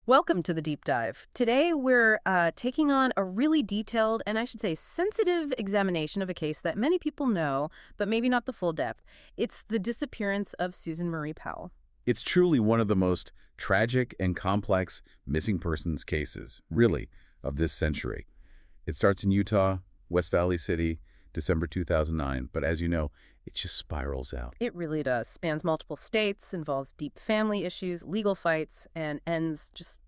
Welcome to the deep dive. Today we're taking on a really detailed and I should say sensitive examination of a case that many people know, but maybe not the full depth. It's the disappearance of Susan Marie Powell. It's truly one of the most tragic and complex missing persons cases, really, of this century. It starts in Utah, West Valley City, December 2009, but as you know, it just spirals out. It really does. Spans multiple states, involves deep family issues, legal fights, and ends just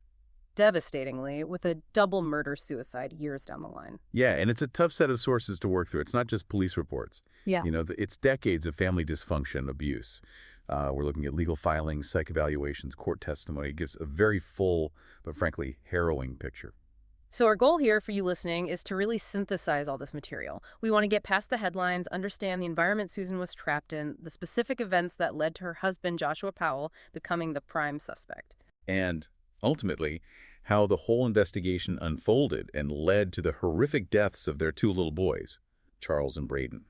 devastatingly with a double murder-suicide years down the line. Yeah, and it's a tough set of sources to work through. It's not just police reports. Yeah. It's decades of family dysfunction, abuse. We're looking at legal filings, psych evaluations, court testimony. It gives a very full, but frankly, harrowing picture. So our goal here for you listening is to really synthesize all this material. We want to get past the headlines, understand the environment Susan was trapped in, the specific events that led to her husband, Joshua Powell, becoming the prime suspect. And ultimately, how the whole investigation unfolded and led to the horrific deaths of their two little boys, Charles and Braden.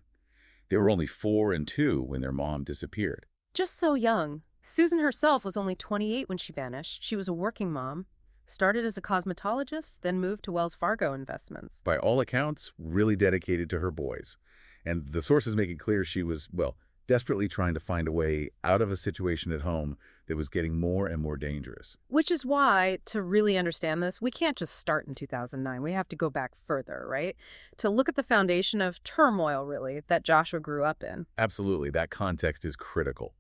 They were only 4 and 2 when their mom disappeared. Just so young. Susan herself was only 28 when she vanished. She was a working mom, started as a cosmetologist, then moved to Wells Fargo Investments. By all accounts, really dedicated to her boys. And the sources make it clear she was, well, desperately trying to find a way out of a situation at home that was getting more and more dangerous. Which is why, to really understand this, we can't just start in 2009. We have to go back further, right? To look at the foundation of turmoil, really, that Joshua grew up in. Absolutely, that context is critical.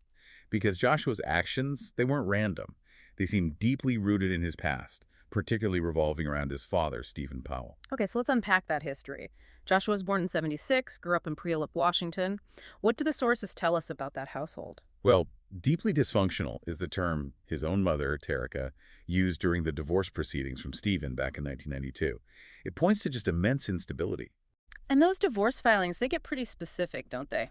Because Joshua's actions, they weren't random. They seemed deeply rooted in his past, particularly revolving around his father, Susan Powell. Okay, so let's unpack that history. Joshua was born in 76, grew up in Puyallup, Washington. What do the sources tell us about that household? Well, deeply dysfunctional is the term his own mother, Terica, used during the divorce proceedings from Stephen back in 1992. It points to just immense instability. And those divorce filings, they get pretty specific, don't they?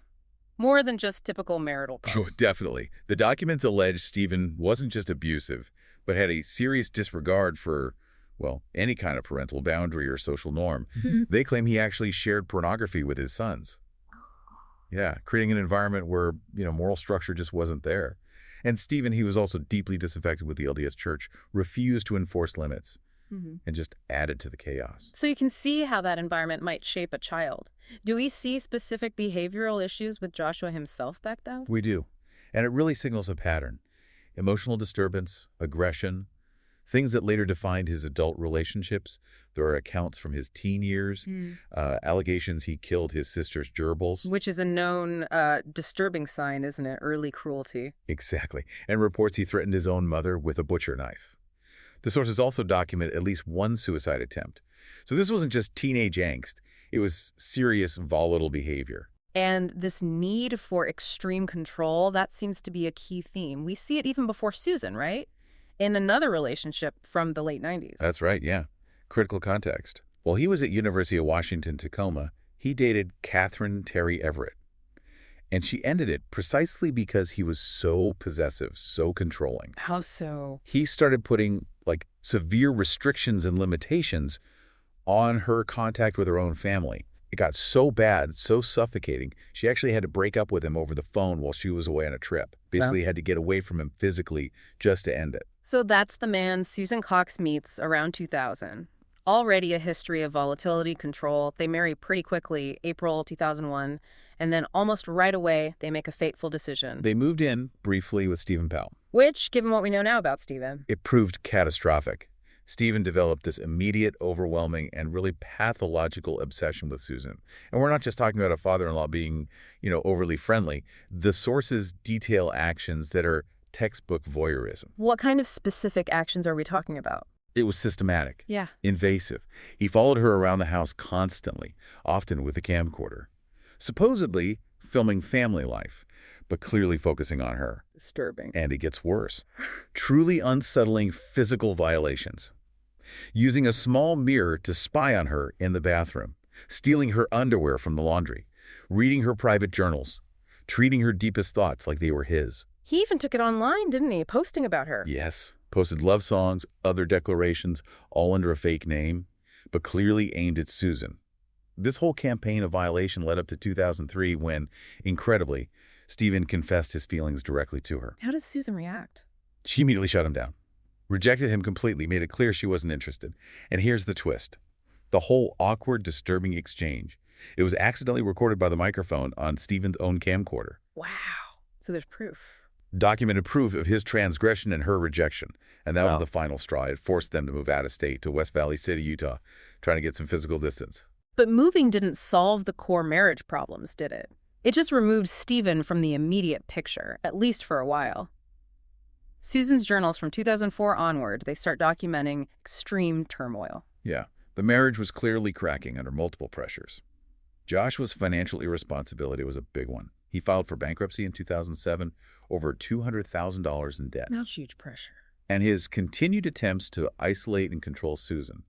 More than just typical marital problems. Sure, definitely. The documents allege Stephen wasn't just abusive, but had a serious disregard for, well, any kind of parental boundary or social norm. They claim he actually shared pornography with his sons. Yeah, creating an environment where, moral structure just wasn't there. And Stephen, he was also deeply disaffected with the LDS Church, refused to enforce limits, and just added to the chaos. So you can see how that environment might shape a child. Do we see specific behavioral issues with Joshua himself back then? We do. And it really signals a pattern. Emotional disturbance, aggression, things that later defined his adult relationships. There are accounts from his teen years, allegations he killed his sister's gerbils. Which is a known disturbing sign, isn't it? Early cruelty. Exactly. And reports he threatened his own mother with a butcher knife. The sources also document at least one suicide attempt. So this wasn't just teenage angst. It was serious, volatile behavior. And this need for extreme control, that seems to be a key theme. We see it even before Susan, right? In another relationship from the late 90s. That's right, yeah. Critical context. While he was at University of Washington, Tacoma, he dated Catherine Terry Everett. And she ended it precisely because he was so possessive, so controlling. How so? He started putting, severe restrictions and limitations on her contact with her own family. It got so bad, so suffocating, she actually had to break up with him over the phone while she was away on a trip. Basically had to get away from him physically just to end it. So that's the man Susan Cox meets around 2000. Already a history of volatility, control. They marry pretty quickly, April 2001, and then almost right away, they make a fateful decision. They moved in briefly with Susan Powell. Which, given what we know now about Stephen, It proved catastrophic. Stephen developed this immediate, overwhelming, and really pathological obsession with Susan. And we're not just talking about a father-in-law being, overly friendly. The sources detail actions that are textbook voyeurism. what kind of specific actions are we talking about? It was systematic, Yeah. invasive. He followed her around the house constantly, often with a camcorder. Supposedly filming family life, but clearly focusing on her. Disturbing. And it gets worse. Truly unsettling physical violations. Using a small mirror to spy on her in the bathroom. Stealing her underwear from the laundry. Reading her private journals. Treating her deepest thoughts like they were his. He even took it online, didn't he? Posting about her. Yes. Posted love songs, other declarations, all under a fake name, but clearly aimed at Susan. This whole campaign of violation led up to 2003 when, incredibly, Stephen confessed his feelings directly to her. How does Susan react? She immediately shut him down. Rejected him completely, made it clear she wasn't interested. And here's the twist. The whole awkward, disturbing exchange. It was accidentally recorded by the microphone on Stephen's own camcorder. Wow. So there's proof. Documented proof of his transgression and her rejection. And that was Wow. the final straw. It forced them to move out of state to West Valley City, Utah, trying to get some physical distance. But moving didn't solve the core marriage problems, did it? It just removed Stephen from the immediate picture, at least for a while. Susan's journals from 2004 onward, they start documenting extreme turmoil. Yeah, the marriage was clearly cracking under multiple pressures. Joshua's financial irresponsibility was a big one. He filed for bankruptcy in 2007, over $200,000 in debt. That's huge pressure. And his continued attempts to isolate and control Susan.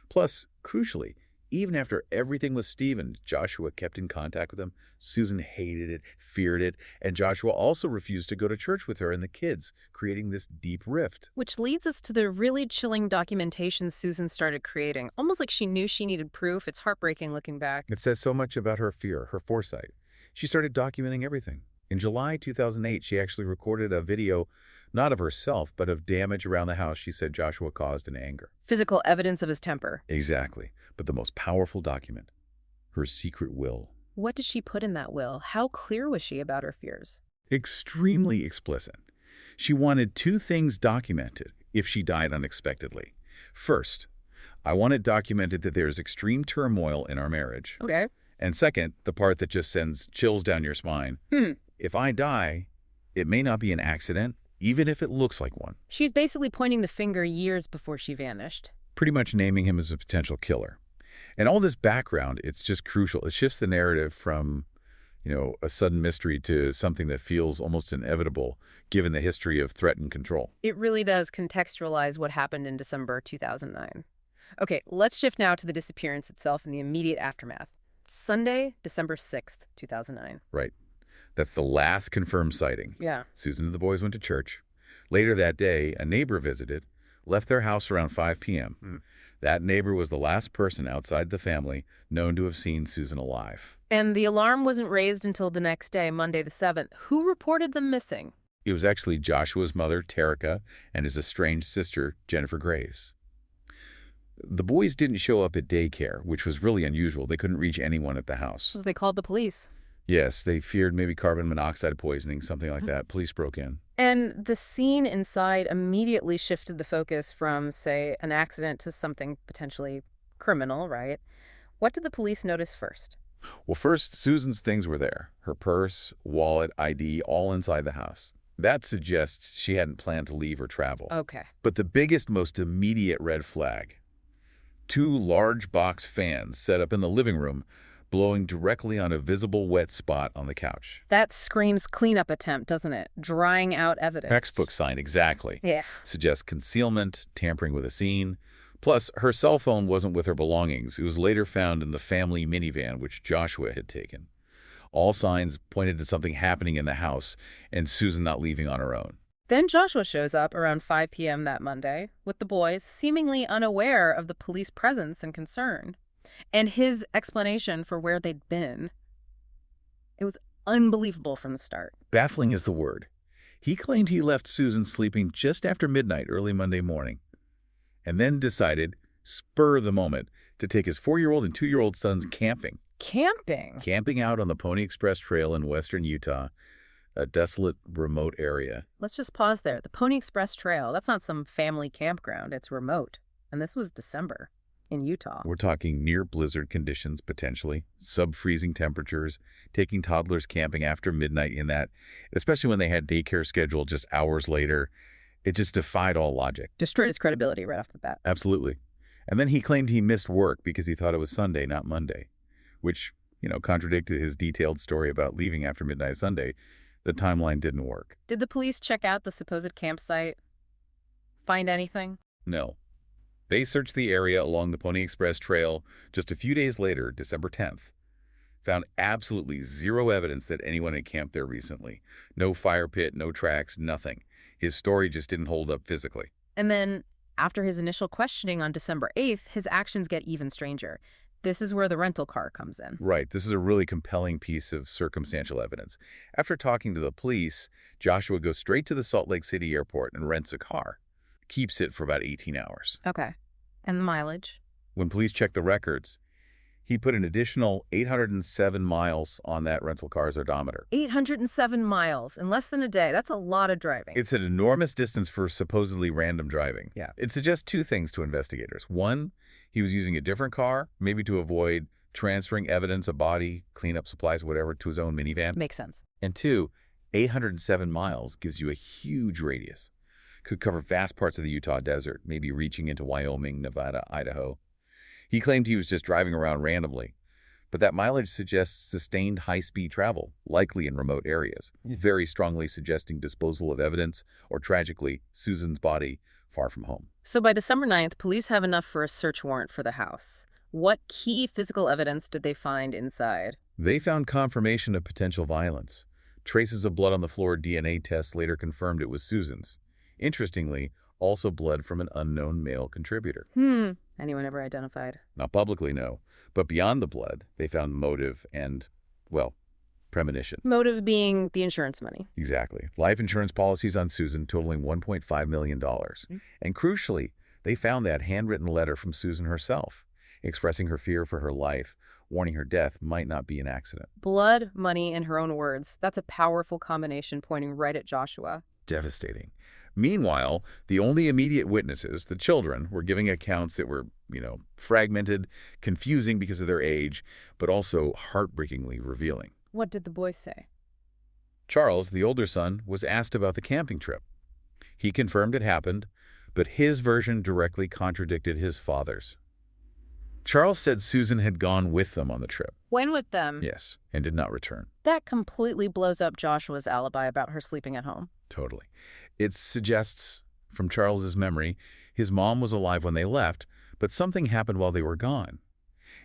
Plus, crucially, even after everything with Stephen, Joshua kept in contact with him. Susan hated it, feared it, and Joshua also refused to go to church with her and the kids, creating this deep rift. Which leads us to the really chilling documentation Susan started creating. Almost like she knew she needed proof. It's heartbreaking looking back. It says so much about her fear, her foresight. She started documenting everything. In July 2008, she actually recorded a video, not of herself, but of damage around the house she said Joshua caused in anger. Physical evidence of his temper. Exactly. But the most powerful document, her secret will. What did she put in that will? How clear was she about her fears? Extremely explicit. She wanted two things documented if she died unexpectedly. First, I want it documented that there is extreme turmoil in our marriage. Okay. And second, the part that just sends chills down your spine. If I die, it may not be an accident, even if it looks like one. She's basically pointing the finger years before she vanished. Pretty much naming him as a potential killer. And all this background, it's just crucial. It shifts the narrative from, a sudden mystery to something that feels almost inevitable, given the history of threat and control. It really does contextualize what happened in December 2009. Okay, let's shift now to the disappearance itself and the immediate aftermath. Sunday, December 6th, 2009. Right. That's the last confirmed sighting. Yeah. Susan and the boys went to church. Later that day, a neighbor visited, left their house around 5 p.m. That neighbor was the last person outside the family known to have seen Susan alive. And the alarm wasn't raised until the next day, Monday the 7th. Who reported them missing? It was actually Joshua's mother, Terica, and his estranged sister, Jennifer Graves. The boys didn't show up at daycare, which was really unusual. They couldn't reach anyone at the house. So they called the police. Yes, they feared maybe carbon monoxide poisoning, something like that. Police broke in. And the scene inside immediately shifted the focus from, say, an accident to something potentially criminal, right? What did the police notice first? Well, first, Susan's things were there. Her purse, wallet, ID, all inside the house. That suggests she hadn't planned to leave or travel. Okay. But the biggest, most immediate red flag, two large box fans set up in the living room, blowing directly on a visible wet spot on the couch. That screams cleanup attempt, doesn't it? Drying out evidence. Textbook sign, exactly. Yeah. Suggests concealment, tampering with a scene. Plus, her cell phone wasn't with her belongings. It was later found in the family minivan, which Joshua had taken. All signs pointed to something happening in the house and Susan not leaving on her own. Then Joshua shows up around 5 p.m. that Monday with the boys, seemingly unaware of the police presence and concern. And his explanation for where they'd been, it was unbelievable from the start. Baffling is the word. He claimed he left Susan sleeping just after midnight early Monday morning, and then decided, spur of the moment, to take his 4-year-old and 2-year-old sons camping. Camping? Camping out on the Pony Express Trail in western Utah, a desolate, remote area. Let's just pause there. The Pony Express Trail, that's not some family campground. It's remote. And this was December in Utah. We're talking near blizzard conditions, potentially, sub-freezing temperatures, taking toddlers camping after midnight in that, especially when they had daycare scheduled just hours later. It just defied all logic. Destroyed his credibility right off the bat. Absolutely. And then he claimed he missed work because he thought it was Sunday, not Monday, which, contradicted his detailed story about leaving after midnight Sunday. The timeline didn't work. Did the police check out the supposed campsite? Find anything? No. They searched the area along the Pony Express Trail just a few days later, December 10th. Found absolutely zero evidence that anyone had camped there recently. No fire pit, no tracks, nothing. His story just didn't hold up physically. And then, after his initial questioning on December 8th, his actions get even stranger. This is where the rental car comes in. Right. This is a really compelling piece of circumstantial evidence. After talking to the police, Joshua goes straight to the Salt Lake City airport and rents a car. keeps it for about 18 hours. Okay. And the mileage? When police checked the records, he put an additional 807 miles on that rental car's odometer. 807 miles in less than a day. That's a lot of driving. It's an enormous distance for supposedly random driving. Yeah. It suggests two things to investigators. One, he was using a different car, maybe to avoid transferring evidence, a body, cleanup supplies, whatever, to his own minivan. Makes sense. And two, 807 miles gives you a huge radius. Could cover vast parts of the Utah desert, maybe reaching into Wyoming, Nevada, Idaho. He claimed he was just driving around randomly, but that mileage suggests sustained high-speed travel, likely in remote areas, very strongly suggesting disposal of evidence or, tragically, Susan's body far from home. So by December 9th, police have enough for a search warrant for the house. What key physical evidence did they find inside? They found confirmation of potential violence. Traces of blood on the floor. DNA tests later confirmed it was Susan's. Interestingly, also blood from an unknown male contributor. Anyone ever identified? Not publicly, no. But beyond the blood, they found motive and, well, premonition. Motive being the insurance money. Exactly. Life insurance policies on Susan totaling $1.5 million. And crucially, they found that handwritten letter from Susan herself, expressing her fear for her life, warning her death might not be an accident. Blood, money, and her own words. That's a powerful combination pointing right at Joshua. Devastating. Meanwhile, the only immediate witnesses, the children, were giving accounts that were, fragmented, confusing because of their age, but also heartbreakingly revealing. What did the boys say? Charles, the older son, was asked about the camping trip. He confirmed it happened, but his version directly contradicted his father's. Charles said Susan had gone with them on the trip. Went with them? Yes, and did not return. That completely blows up Joshua's alibi about her sleeping at home. Totally. It suggests, from Charles's memory, his mom was alive when they left, but something happened while they were gone.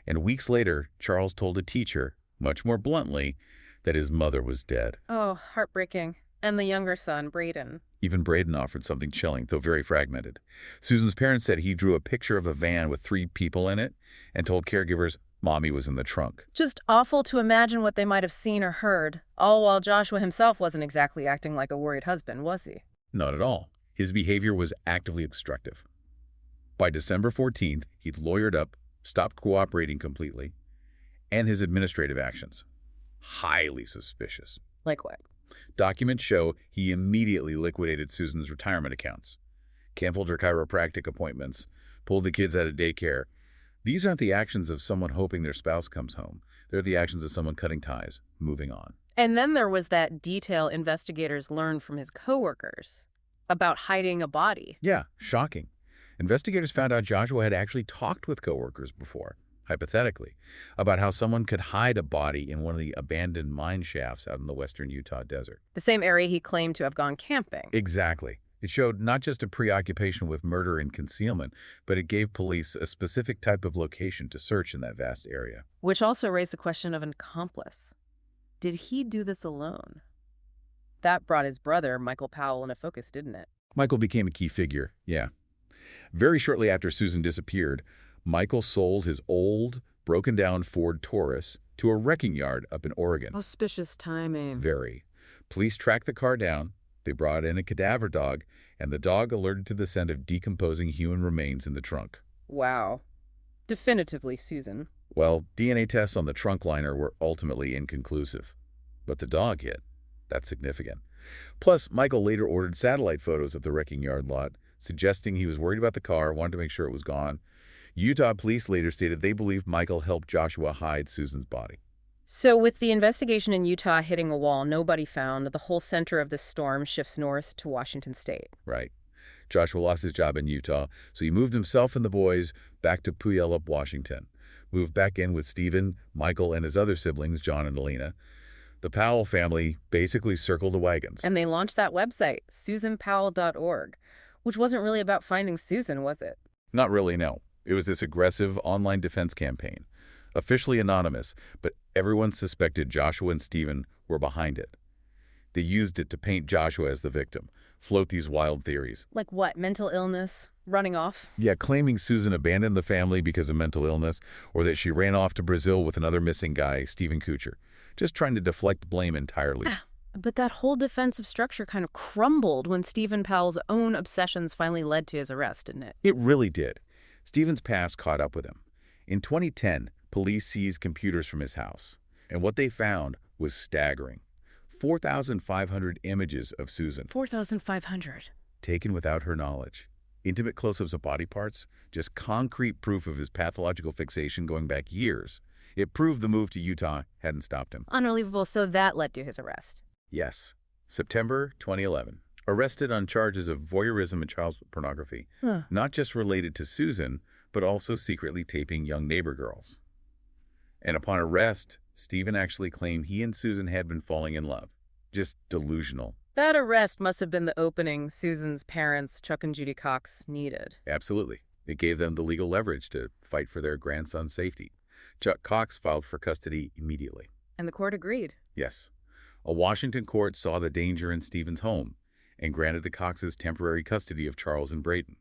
And weeks later, Charles told a teacher, much more bluntly, that his mother was dead. Oh, heartbreaking. And the younger son, Braden. Even Braden offered something chilling, though very fragmented. Susan's parents said he drew a picture of a van with 3 people in it and told caregivers Mommy was in the trunk. Just awful to imagine what they might have seen or heard, all while Joshua himself wasn't exactly acting like a worried husband, was he? Not at all. His behavior was actively obstructive. By December 14th, he'd lawyered up, stopped cooperating completely, and his administrative actions. Highly suspicious. Like what? Documents show he immediately liquidated Susan's retirement accounts, canceled her chiropractic appointments, pulled the kids out of daycare. These aren't the actions of someone hoping their spouse comes home. They're the actions of someone cutting ties, moving on. And then there was that detail investigators learned from his coworkers about hiding a body. Yeah, shocking. Investigators found out Joshua had actually talked with coworkers before, hypothetically, about how someone could hide a body in one of the abandoned mine shafts out in the western Utah desert. The same area he claimed to have gone camping. Exactly. It showed not just a preoccupation with murder and concealment, but it gave police a specific type of location to search in that vast area. Which also raised the question of an accomplice. Did he do this alone? That brought his brother, Michael Powell, into focus, didn't it? Michael became a key figure, yeah. Very shortly after Susan disappeared, Michael sold his old, broken-down Ford Taurus to a wrecking yard up in Oregon. Auspicious timing. Very. Police tracked the car down. They brought in a cadaver dog, and the dog alerted to the scent of decomposing human remains in the trunk. Wow. Definitively Susan. Well, DNA tests on the trunk liner were ultimately inconclusive. But the dog hit. That's significant. Plus, Michael later ordered satellite photos of the wrecking yard lot, suggesting he was worried about the car, wanted to make sure it was gone. Utah police later stated they believed Michael helped Joshua hide Susan's body. So with the investigation in Utah hitting a wall nobody found, the whole center of this storm shifts north to Washington State. Right. Joshua lost his job in Utah, so he moved himself and the boys back to Puyallup, Washington. Moved back in with Stephen, Michael, and his other siblings, John and Alina. The Powell family basically circled the wagons. And they launched that website, susanpowell.org, which wasn't really about finding Susan, was it? Not really, no. It was this aggressive online defense campaign. Officially anonymous, but everyone suspected Joshua and Stephen were behind it. They used it to paint Joshua as the victim, float these wild theories. Like what, mental illness? Running off? Yeah, claiming Susan abandoned the family because of mental illness, or that she ran off to Brazil with another missing guy, Stephen Kuchar. Just trying to deflect blame entirely. But that whole defensive structure kind of crumbled when Stephen Powell's own obsessions finally led to his arrest, didn't it? It really did. Stephen's past caught up with him. In 2010, police seized computers from his house, and what they found was staggering. 4,500 images of Susan, 4,500. taken without her knowledge. Intimate close-ups of body parts, just concrete proof of his pathological fixation going back years. It proved the move to Utah hadn't stopped him. Unbelievable. So that led to his arrest. Yes. September 2011. Arrested on charges of voyeurism and child pornography, not just related to Susan, but also secretly taping young neighbor girls. And upon arrest, Stephen actually claimed he and Susan had been falling in love. Just delusional. That arrest must have been the opening Susan's parents, Chuck and Judy Cox, needed. Absolutely. It gave them the legal leverage to fight for their grandson's safety. Chuck Cox filed for custody immediately. And the court agreed. Yes. A Washington court saw the danger in Stephen's home and granted the Coxes temporary custody of Charles and Braden.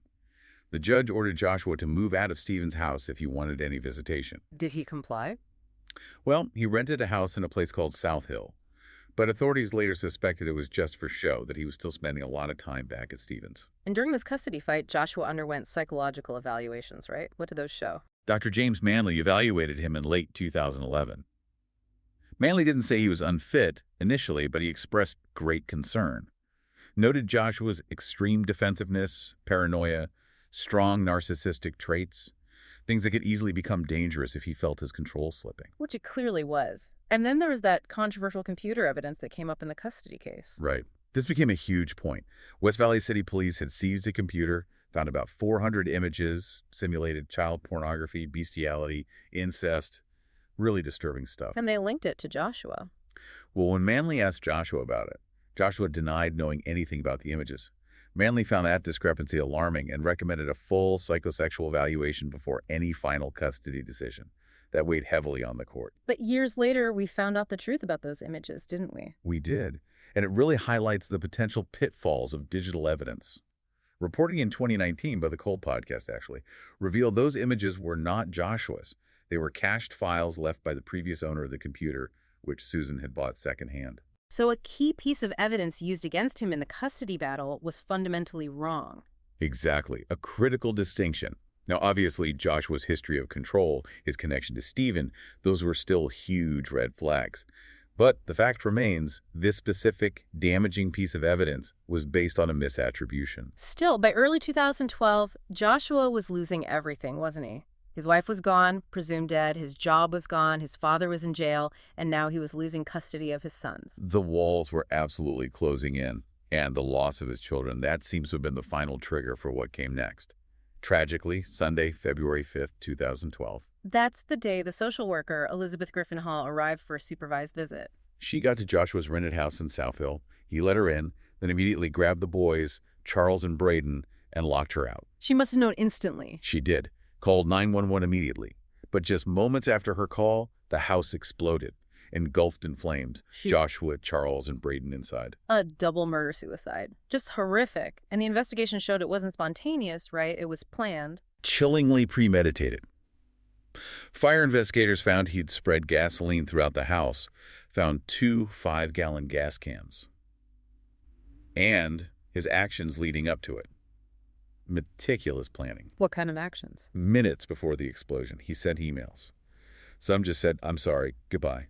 The judge ordered Joshua to move out of Stephen's house if he wanted any visitation. Did he comply? Well, he rented a house in a place called South Hill, but authorities later suspected it was just for show, that he was still spending a lot of time back at Stephen's. And during this custody fight, Joshua underwent psychological evaluations, right? What did those show? Dr. James Manley evaluated him in late 2011. Manley didn't say he was unfit initially, but he expressed great concern. Noted Joshua's extreme defensiveness, paranoia, strong narcissistic traits, things that could easily become dangerous if he felt his control slipping. Which it clearly was. And then there was that controversial computer evidence that came up in the custody case. Right. This became a huge point. West Valley City Police had seized a computer, found about 400 images, simulated child pornography, bestiality, incest, really disturbing stuff. And they linked it to Joshua. Well, when Manley asked Joshua about it, Joshua denied knowing anything about the images. Manley found that discrepancy alarming and recommended a full psychosexual evaluation before any final custody decision. That weighed heavily on the court. But years later, we found out the truth about those images, didn't we? We did. And it really highlights the potential pitfalls of digital evidence. Reporting in 2019 by the Cold Podcast, actually, revealed those images were not Joshua's. They were cached files left by the previous owner of the computer, which Susan had bought secondhand. So a key piece of evidence used against him in the custody battle was fundamentally wrong. Exactly. A critical distinction. Now, obviously, Joshua's history of control, his connection to Stephen, those were still huge red flags. But the fact remains, this specific, damaging piece of evidence was based on a misattribution. Still, by early 2012, Joshua was losing everything, wasn't he? His wife was gone, presumed dead, his job was gone, his father was in jail, and now he was losing custody of his sons. The walls were absolutely closing in, and the loss of his children, that seems to have been the final trigger for what came next. Tragically, Sunday, February 5th, 2012. That's the day the social worker, Elizabeth Griffin Hall, arrived for a supervised visit. She got to Joshua's rented house in South Hill. He let her in, then immediately grabbed the boys, Charles and Braden, and locked her out. She must have known instantly. She did. Called 911 immediately. But just moments after her call, the house exploded, engulfed in flames. Joshua, Charles, and Braden inside. A double murder-suicide. Just horrific. And the investigation showed it wasn't spontaneous, right? It was planned. Chillingly premeditated. Fire investigators found he'd spread gasoline throughout the house, found 2 5-gallon gas cans, and his actions leading up to it. Meticulous planning. What kind of actions? Minutes before the explosion, he sent emails. Some just said, "I'm sorry, goodbye."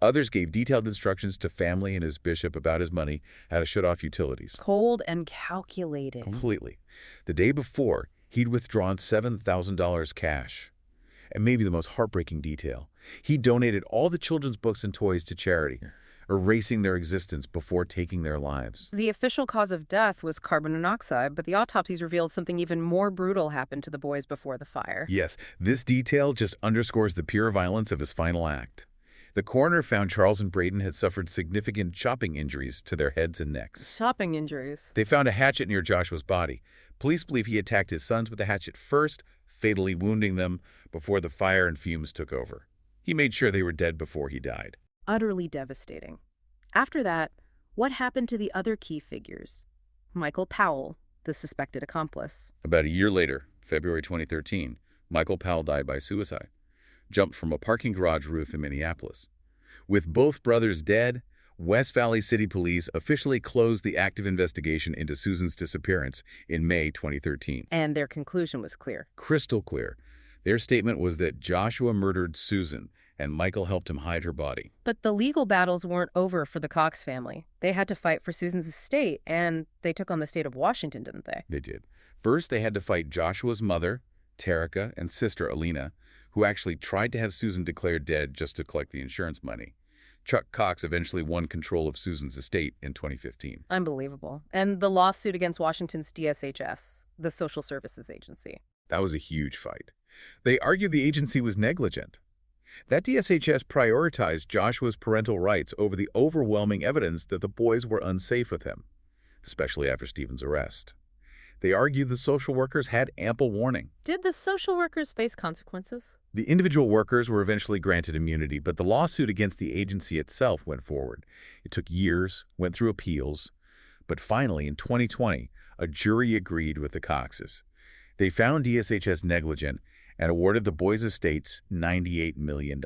Others gave detailed instructions to family and his bishop about his money, how to shut off utilities. Cold and calculated. Completely. The day before, he'd withdrawn $7,000 cash. And maybe the most heartbreaking detail, he donated all the children's books and toys to charity, erasing their existence before taking their lives. The official cause of death was carbon monoxide, but the autopsies revealed something even more brutal happened to the boys before the fire. Yes, this detail just underscores the pure violence of his final act. The coroner found Charles and Braden had suffered significant chopping injuries to their heads and necks. Chopping injuries? They found a hatchet near Joshua's body. Police believe he attacked his sons with the hatchet first, fatally wounding them before the fire and fumes took over. He made sure they were dead before he died. Utterly devastating. After that, what happened to the other key figures? Michael Powell, the suspected accomplice. About a year later, February 2013, Michael Powell died by suicide. Jumped from a parking garage roof in Minneapolis. With both brothers dead, West Valley City Police officially closed the active investigation into Susan's disappearance in May 2013. And their conclusion was clear. Crystal clear. Their statement was that Joshua murdered Susan, and Michael helped him hide her body. But the legal battles weren't over for the Cox family. They had to fight for Susan's estate, and they took on the state of Washington, didn't they? They did. First, they had to fight Joshua's mother, Terica, and sister, Alina, who actually tried to have Susan declared dead just to collect the insurance money. Chuck Cox eventually won control of Susan's estate in 2015. Unbelievable. And the lawsuit against Washington's DSHS, the Social Services Agency. That was a huge fight. They argued the agency was negligent. That DSHS prioritized Joshua's parental rights over the overwhelming evidence that the boys were unsafe with him, especially after Stephen's arrest. They argued the social workers had ample warning. Did the social workers face consequences? The individual workers were eventually granted immunity, but the lawsuit against the agency itself went forward. It took years, went through appeals, but finally, in 2020, a jury agreed with the Coxes. They found DSHS negligent and awarded the boys' estates $98 million.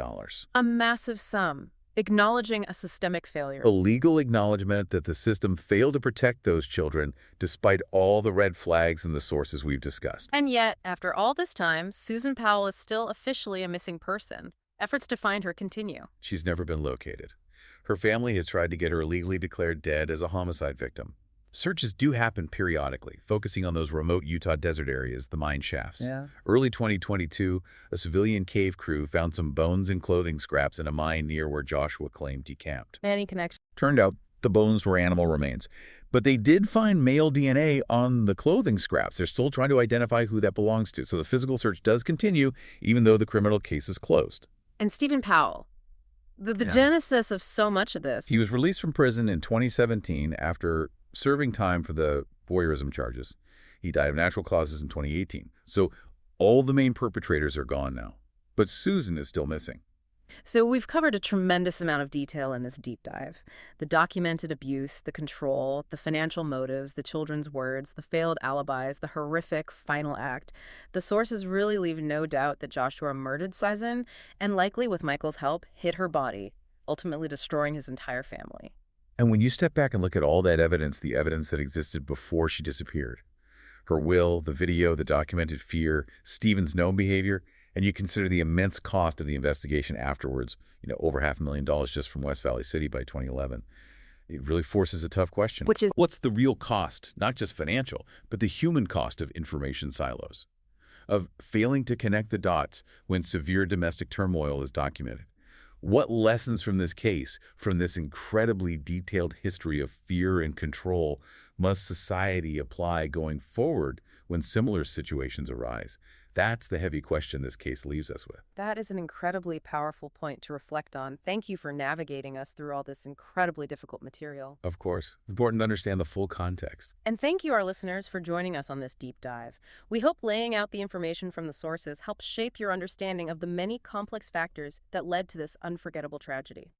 A massive sum, acknowledging a systemic failure. A legal acknowledgement that the system failed to protect those children despite all the red flags and the sources we've discussed. And yet, after all this time, Susan Powell is still officially a missing person. Efforts to find her continue. She's never been located. Her family has tried to get her illegally declared dead as a homicide victim. Searches do happen periodically, focusing on those remote Utah desert areas, the mine shafts. Early 2022, a civilian cave crew found some bones and clothing scraps in a mine near where Joshua claimed he camped. Any connection? Turned out the bones were animal remains, but they did find male DNA on the clothing scraps. They're still trying to identify who that belongs to, so the physical search does continue, even though the criminal case is closed. And Stephen Powell, the genesis of so much of this. He was released from prison in 2017 after serving time for the voyeurism charges. He died of natural causes in 2018. So all the main perpetrators are gone now. But Susan is still missing. So we've covered a tremendous amount of detail in this deep dive. The documented abuse, the control, the financial motives, the children's words, the failed alibis, the horrific final act. The sources really leave no doubt that Joshua murdered Susan and likely, with Michael's help, hid her body, ultimately destroying his entire family. And when you step back and look at all that evidence, the evidence that existed before she disappeared, her will, the video, the documented fear, Stephen's known behavior, and you consider the immense cost of the investigation afterwards, over $500,000 just from West Valley City by 2011, it really forces a tough question. Which is, what's the real cost, not just financial, but the human cost of information silos, of failing to connect the dots when severe domestic turmoil is documented? What lessons from this case, from this incredibly detailed history of fear and control, must society apply going forward when similar situations arise? That's the heavy question this case leaves us with. That is an incredibly powerful point to reflect on. Thank you for navigating us through all this incredibly difficult material. Of course. It's important to understand the full context. And thank you, our listeners, for joining us on this deep dive. We hope laying out the information from the sources helps shape your understanding of the many complex factors that led to this unforgettable tragedy.